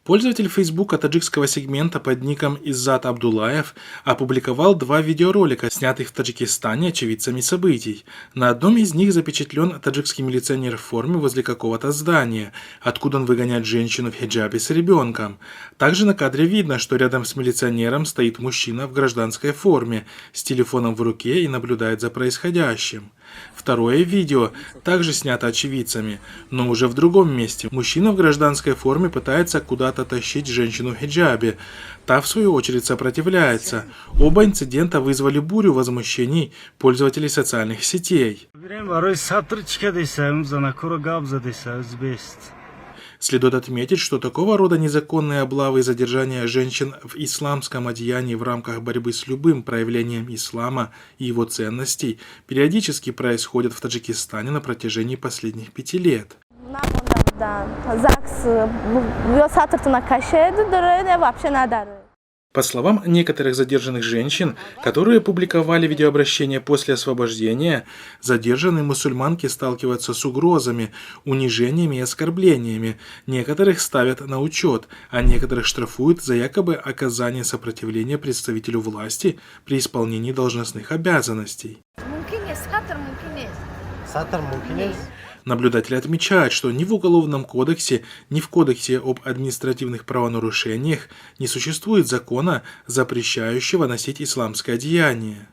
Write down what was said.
Пользователь Фейсбука таджикского сегмента под ником Иззат Абдулаев опубликовал 2 видеоролика, снятых в Таджикистане очевидцами событий. На одном из них запечатлен таджикский милиционер в форме возле какого-то здания, откуда он выгоняет женщину в хиджабе с ребенком. Также на кадре видно, что рядом с милиционером стоит мужчина в гражданской форме с телефоном в руке и наблюдает за происходящим. Второе видео также снято очевидцами, но уже в другом месте. Мужчина в гражданской форме пытается куда-то тащить женщину в хиджабе. Та, в свою очередь, сопротивляется. Оба инцидента вызвали бурю возмущений пользователей социальных сетей. Следует отметить, что такого рода незаконные облавы и задержания женщин в исламском одеянии в рамках борьбы с любым проявлением ислама и его ценностей периодически происходят в Таджикистане на протяжении последних 5 лет. По словам некоторых задержанных женщин, которые публиковали видеообращения после освобождения, задержанные мусульманки сталкиваются с угрозами, унижениями и оскорблениями. Некоторых ставят на учет, а некоторых штрафуют за якобы оказание сопротивления представителю власти при исполнении должностных обязанностей. Наблюдатели отмечают, что ни в Уголовном кодексе, ни в Кодексе об административных правонарушениях не существует закона, запрещающего носить исламское одеяние.